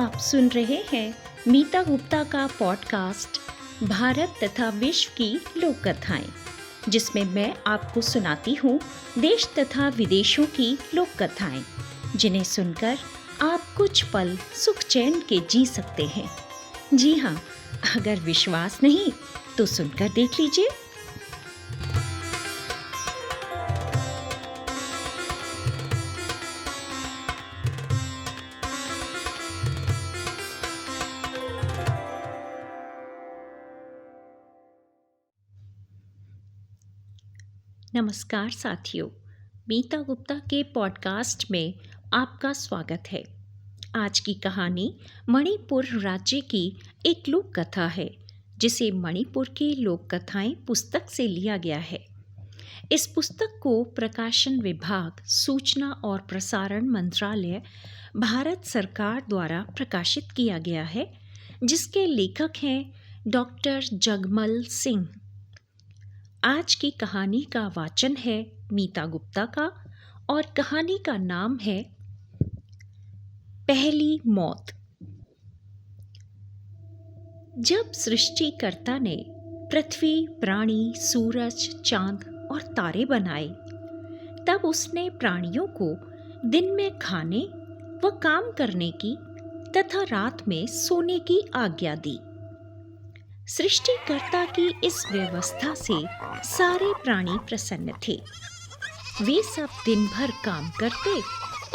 आप सुन रहे हैं मीता गुप्ता का पॉडकास्ट भारत तथा विश्व की लोक कथाएं, जिसमें मैं आपको सुनाती हूँ देश तथा विदेशों की लोक कथाएं, जिन्हें सुनकर आप कुछ पल सुख चैन के जी सकते हैं। जी हाँ, अगर विश्वास नहीं तो सुनकर देख लीजिए। नमस्कार साथियों, मीता गुप्ता के पॉडकास्ट में आपका स्वागत है। आज की कहानी मणिपुर राज्य की एक लोक कथा है, जिसे मणिपुर की लोक कथाएं पुस्तक से लिया गया है। इस पुस्तक को प्रकाशन विभाग, सूचना और प्रसारण मंत्रालय, भारत सरकार द्वारा प्रकाशित किया गया है, जिसके लेखक हैं डॉक्टर जगमल सिंह। आज की कहानी का वाचन है मीता गुप्ता का और कहानी का नाम है पहली मौत। जब सृष्टिकर्ता ने पृथ्वी, प्राणी, सूरज, चांद और तारे बनाए, तब उसने प्राणियों को दिन में खाने व काम करने की तथा रात में सोने की आज्ञा दी। सृष्टिकर्ता की इस व्यवस्था से सारे प्राणी प्रसन्न थे। वे सब दिन भर काम करते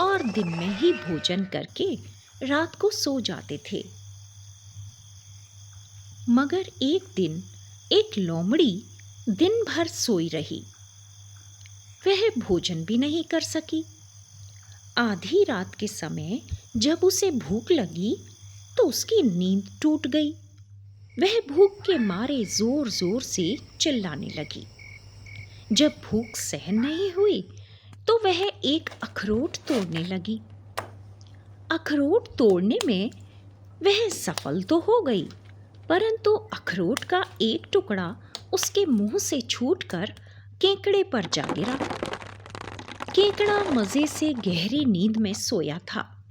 और दिन में ही भोजन करके रात को सो जाते थे। मगर एक दिन एक लोमड़ी दिन भर सोई रही। वह भोजन भी नहीं कर सकी। आधी रात के समय जब उसे भूख लगी तो उसकी नींद टूट गई। वह भूख के मारे जोर जोर से चिल्लाने लगी। जब भूख सहन नहीं हुई तो वह एक अखरोट तोड़ने लगी। अखरोट तोड़ने में वह सफल तो हो गई, परंतु अखरोट का एक टुकड़ा उसके मुंह से छूटकर केकड़े पर जा गिरा। केकड़ा मजे से गहरी नींद में सोया था,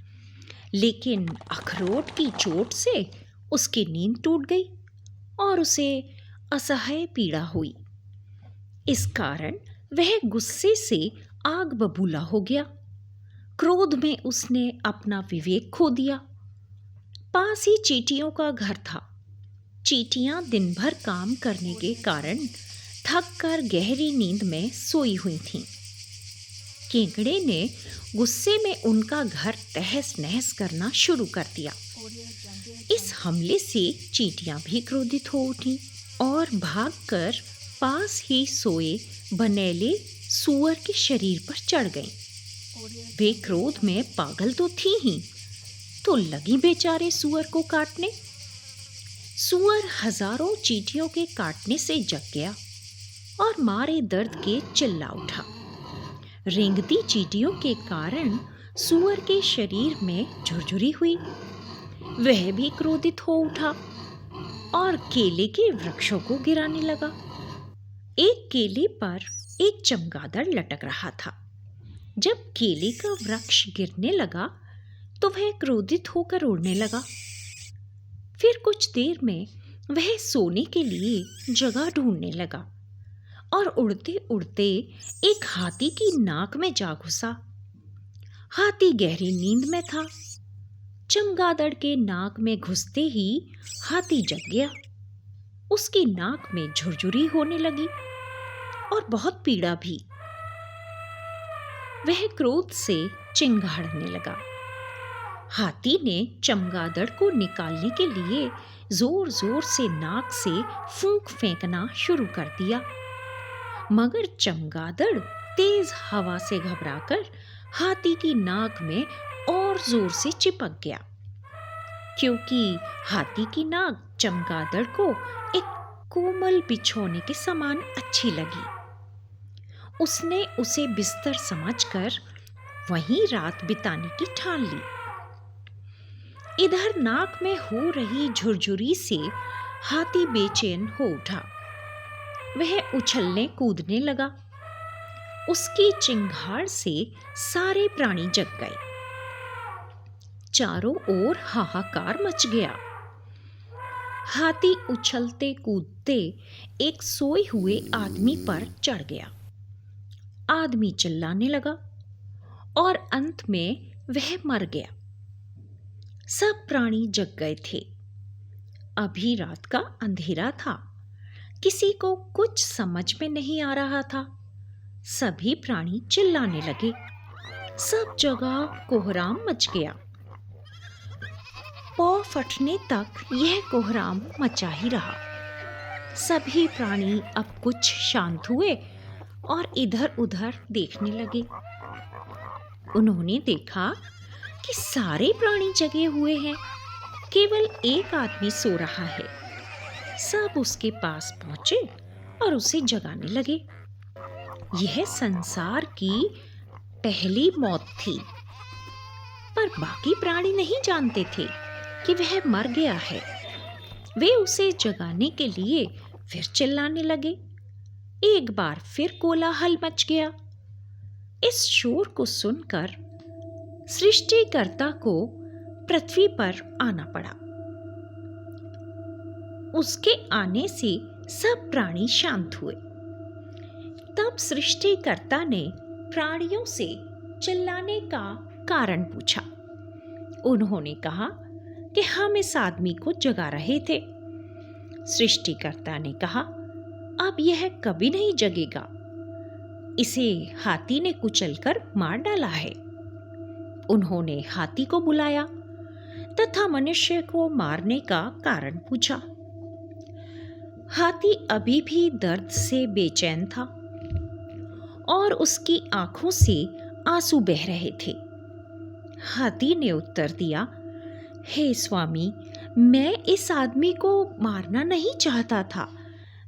लेकिन अखरोट की चोट से उसकी नींद टूट गई और उसे असह्य पीड़ा हुई। इस कारण वह गुस्से से आग बबूला हो गया। क्रोध में उसने अपना विवेक खो दिया। पास ही चींटियों का घर था। चींटियां दिन भर काम करने के कारण थक कर गहरी नींद में सोई हुई थीं। केकड़े ने गुस्से में उनका घर तहस नहस करना शुरू कर दिया। इस हमले से चींटियां भी क्रोधित हो उठीं और भागकर पास ही सोए बनेले सूअर के शरीर पर चढ़ गईं। वे क्रोध में पागल तो थी ही, तो लगी बेचारे सूअर को काटने। सूअर हजारों चींटियों के काटने से जग गया और मारे दर्द के चिल्ला उठा। रेंगती चींटियों के कारण सूअर के शरीर में झुरझुरी हुई। वह भी क्रोधित हो उठा और केले के वृक्षों को गिराने लगा। एक केले पर एक चमगादड़ लटक रहा था। जब केले का वृक्ष गिरने लगा तो वह क्रोधित होकर उड़ने लगा। फिर कुछ देर में वह सोने के लिए जगह ढूंढने लगा और उड़ते उड़ते एक हाथी की नाक में जा घुसा। हाथी गहरी नींद में था। चमगादड़ के नाक में घुसते ही हाथी जग गया। उसकी नाक में झुरझुरी होने लगी और बहुत पीड़ा भी। वह क्रोध से चिंगाड़ने लगा। हाथी ने चमगादड़ को निकालने के लिए जोर जोर से नाक से फूंक फेंकना शुरू कर दिया, मगर चमगादड़ तेज हवा से घबराकर हाथी की नाक में और जोर से चिपक गया, क्योंकि हाथी की नाक चमगादड़ को एक कोमल बिछौने के समान अच्छी लगी। उसने उसे बिस्तर समझकर वहीं रात बिताने की ठान ली। इधर नाक में हो रही झुरझुरी से हाथी बेचैन हो उठा। वह उछलने कूदने लगा। उसकी चिंगाड़ से सारे प्राणी जग गए। चारों ओर हाहाकार मच गया। हाथी उछलते कूदते एक सोए हुए आदमी पर चढ़ गया। आदमी चिल्लाने लगा और अंत में वह मर गया। सब प्राणी जग गए थे। अभी रात का अंधेरा था। किसी को कुछ समझ में नहीं आ रहा था। सभी प्राणी चिल्लाने लगे। सब जगह कोहराम मच गया। पौ फटने तक यह कोहराम मचा ही रहा। सभी प्राणी अब कुछ शांत हुए और इधर उधर देखने लगे। उन्होंने देखा कि सारे प्राणी जगे हुए हैं, केवल एक आदमी सो रहा है। सब उसके पास पहुंचे और उसे जगाने लगे। यह संसार की पहली मौत थी, पर बाकी प्राणी नहीं जानते थे कि वह मर गया है। वे उसे जगाने के लिए फिर चिल्लाने लगे। एक बार फिर कोलाहल मच गया। इस शोर को सुनकर सृष्टिकर्ता को पृथ्वी पर आना पड़ा। उसके आने से सब प्राणी शांत हुए। तब सृष्टिकर्ता ने प्राणियों से चिल्लाने का कारण पूछा। उन्होंने कहा कि हम इस आदमी को जगा रहे थे। सृष्टिकर्ता ने कहा, अब यह कभी नहीं जगेगा। इसे हाथी ने कुचलकर मार डाला है। उन्होंने हाथी को बुलाया तथा मनुष्य को मारने का कारण पूछा। हाथी अभी भी दर्द से बेचैन था और उसकी आंखों से आंसू बह रहे थे। हाथी ने उत्तर दिया, हे स्वामी, मैं इस आदमी को मारना नहीं चाहता था।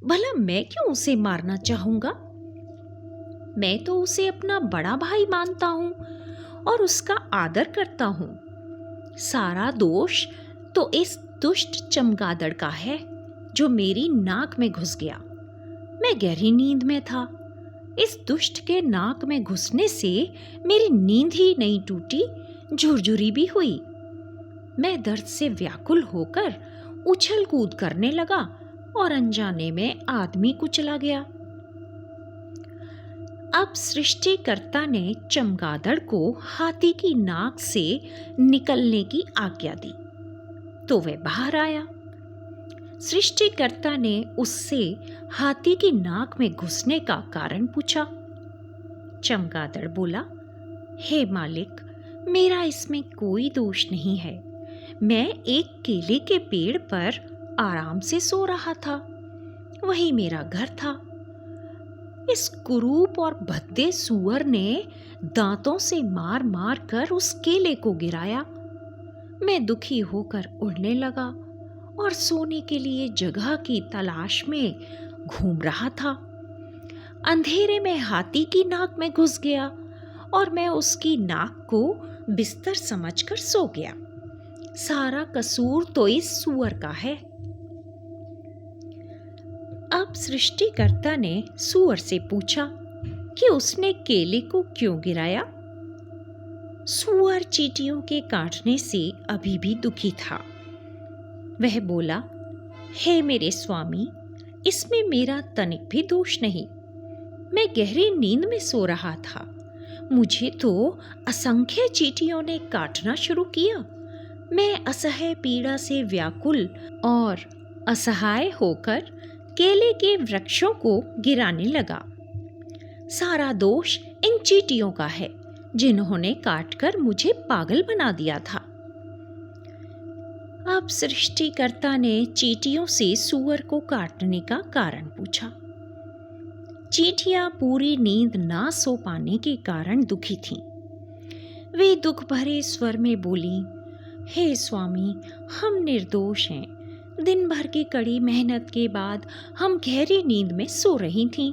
भला मैं क्यों उसे मारना चाहूंगा? मैं तो उसे अपना बड़ा भाई मानता हूं और उसका आदर करता हूं। सारा दोष तो इस दुष्ट चमगादड़ का है जो मेरी नाक में घुस गया। मैं गहरी नींद में था। इस दुष्ट के नाक में घुसने से मेरी नींद ही नहीं टूटी, झुरझुरी भी हुई। मैं दर्द से व्याकुल होकर उछल कूद करने लगा और अनजाने में आदमी कुचला गया। अब सृष्टिकर्ता ने चमगादड़ को हाथी की नाक से निकलने की आज्ञा दी, तो वह बाहर आया। सृष्टिकर्ता ने उससे हाथी की नाक में घुसने का कारण पूछा। चमगादड़ बोला, हे मालिक, मेरा इसमें कोई दोष नहीं है। मैं एक केले के पेड़ पर आराम से सो रहा था। वही मेरा घर था। इस कुरूप और भद्दे सूअर ने दांतों से मार मार कर उस केले को गिराया। मैं दुखी होकर उड़ने लगा और सोने के लिए जगह की तलाश में घूम रहा था। अंधेरे में हाथी की नाक में घुस गया और मैं उसकी नाक को बिस्तर समझकर सो गया। सारा कसूर तो इस सूअर का है। अब सृष्टिकर्ता ने सूअर से पूछा कि उसने केले को क्यों गिराया। सूअर चींटियों के काटने से अभी भी दुखी था। वह बोला, हे मेरे स्वामी, इसमें मेरा तनिक भी दोष नहीं। मैं गहरी नींद में सो रहा था। मुझे तो असंख्य चींटियों ने काटना शुरू किया। मैं असह्य पीड़ा से व्याकुल और असहाय होकर केले के वृक्षों को गिराने लगा। सारा दोष इन चींटियों का है जिन्होंने काटकर मुझे पागल बना दिया था। अब सृष्टिकर्ता ने चींटियों से सूअर को काटने का कारण पूछा। चींटियां पूरी नींद ना सो पाने के कारण दुखी थीं। वे दुख भरे स्वर में बोली, हे स्वामी, हम निर्दोष हैं। दिन भर की कड़ी मेहनत के बाद हम गहरी नींद में सो रही थीं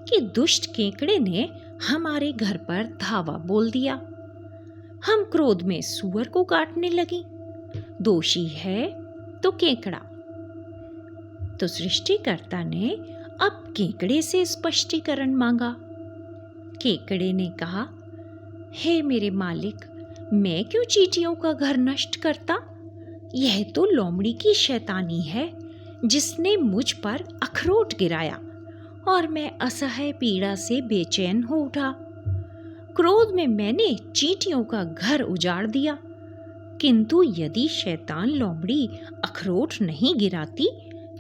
कि दुष्ट केकड़े ने हमारे घर पर धावा बोल दिया। हम क्रोध में सूअर को काटने लगी। दोषी है तो केकड़ा। तो सृष्टिकर्ता ने अब केकड़े से स्पष्टीकरण मांगा। केकड़े ने कहा, हे मेरे मालिक, मैं क्यों चींटियों का घर नष्ट करता? यह तो लोमड़ी की शैतानी है जिसने मुझ पर अखरोट गिराया और मैं असह्य पीड़ा से बेचैन हो उठा। क्रोध में मैंने चींटियों का घर उजाड़ दिया, किंतु यदि शैतान लोमड़ी अखरोट नहीं गिराती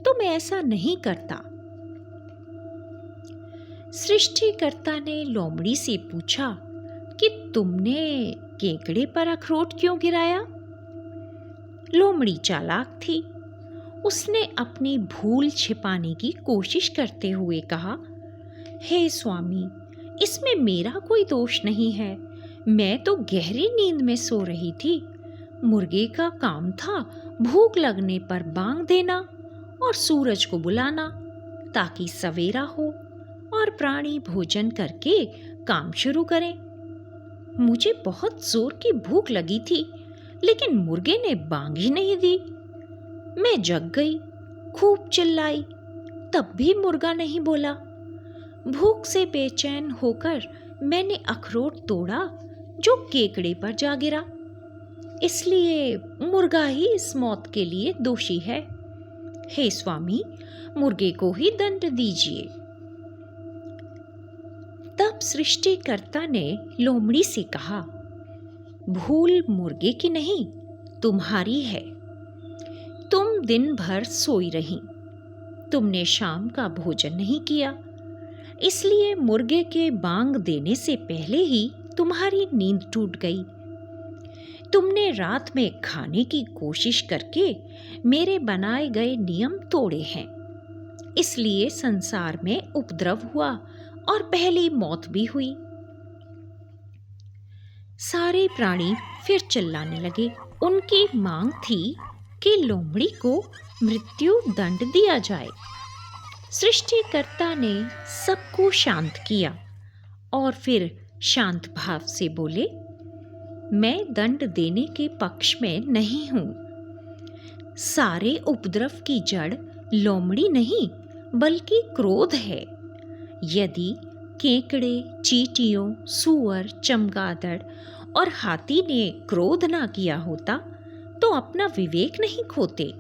तो मैं ऐसा नहीं करता। सृष्टिकर्ता ने लोमड़ी से पूछा कि तुमने केकड़े पर अखरोट क्यों गिराया? लोमड़ी चालाक थी। उसने अपनी भूल छिपाने की कोशिश करते हुए कहा, हे स्वामी, इसमें मेरा कोई दोष नहीं है। मैं तो गहरी नींद में सो रही थी। मुर्गे का काम था भूख लगने पर बांग देना और सूरज को बुलाना ताकि सवेरा हो और प्राणी भोजन करके काम शुरू करें। मुझे बहुत जोर की भूख लगी थी, लेकिन मुर्गे ने बांग ही नहीं दी। मैं जग गई, खूब चिल्लाई, तब भी मुर्गा नहीं बोला। भूख से बेचैन होकर मैंने अखरोट तोड़ा जो केकड़े पर जा गिरा। इसलिए मुर्गा ही इस मौत के लिए दोषी है। हे स्वामी, मुर्गे को ही दंड दीजिए। तब सृष्टिकर्ता ने लोमड़ी से कहा, भूल मुर्गे की नहीं, तुम्हारी है। तुम दिन भर सोई रही, तुमने शाम का भोजन नहीं किया, इसलिए मुर्गे के बांग देने से पहले ही तुम्हारी नींद टूट गई। तुमने रात में खाने की कोशिश करके मेरे बनाए गए नियम तोड़े हैं, इसलिए संसार में उपद्रव हुआ और पहली मौत भी हुई। सारे प्राणी फिर चिल्लाने लगे। उनकी मांग थी कि लोमड़ी को मृत्यु दंड दिया जाए। सृष्टिकर्ता ने सबको शांत किया और फिर शांत भाव से बोले, मैं दंड देने के पक्ष में नहीं हूं। सारे उपद्रव की जड़ लोमड़ी नहीं बल्कि क्रोध है। यदि केकड़े, चींटियों, सूअर, चमगादड़ और हाथी ने क्रोध ना किया होता तो अपना विवेक नहीं खोते,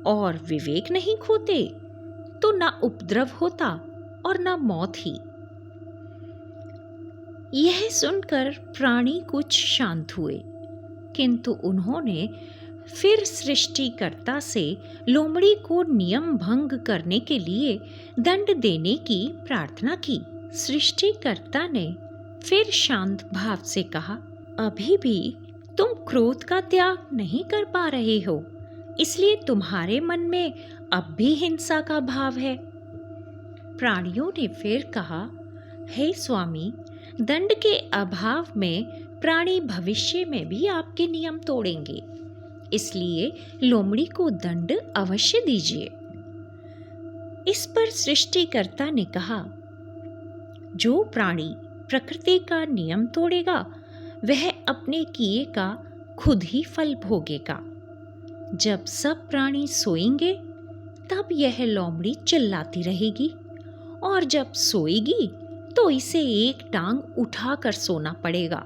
और विवेक नहीं खोते तो ना उपद्रव होता और ना मौत ही। यह सुनकर प्राणी कुछ शांत हुए, किंतु उन्होंने फिर सृष्टिकर्ता से लोमड़ी को नियम भंग करने के लिए दंड देने की प्रार्थना की। सृष्टिकर्ता ने फिर शांत भाव से कहा, अभी भी तुम क्रोध का त्याग नहीं कर पा रहे हो, इसलिए तुम्हारे मन में अब भी हिंसा का भाव है। प्राणियों ने फिर कहा, हे स्वामी, दंड के अभाव में प्राणी भविष्य में भी आपके नियम तोड़ेंगे, इसलिए लोमड़ी को दंड अवश्य दीजिए। इस पर सृष्टिकर्ता ने कहा, जो प्राणी प्रकृति का नियम तोड़ेगा वह अपने किए का खुद ही फल भोगेगा। जब सब प्राणी सोएंगे तब यह लोमड़ी चिल्लाती रहेगी, और जब सोएगी तो इसे एक टांग उठाकर सोना पड़ेगा।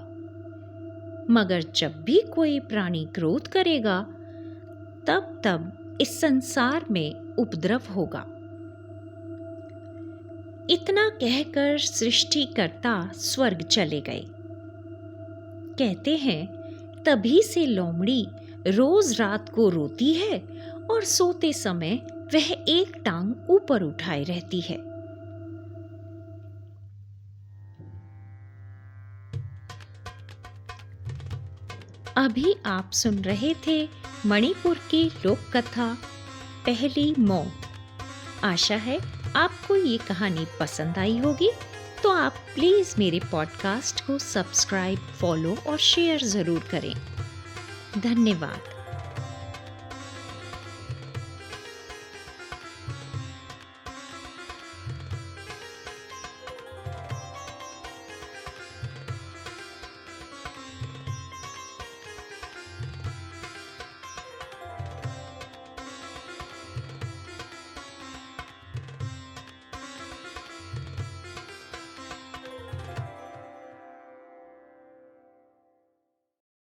मगर जब भी कोई प्राणी क्रोध करेगा तब इस संसार में उपद्रव होगा। इतना कहकर सृष्टिकर्ता स्वर्ग चले गए। कहते हैं, तभी से लोमड़ी रोज रात को रोती है और सोते समय वह एक टांग ऊपर उठाए रहती है। अभी आप सुन रहे थे मणिपुर की लोक कथा पहली मौत। आशा है आपको ये कहानी पसंद आई होगी, तो आप प्लीज़ मेरे पॉडकास्ट को सब्सक्राइब, फॉलो और शेयर ज़रूर करें। धन्यवाद।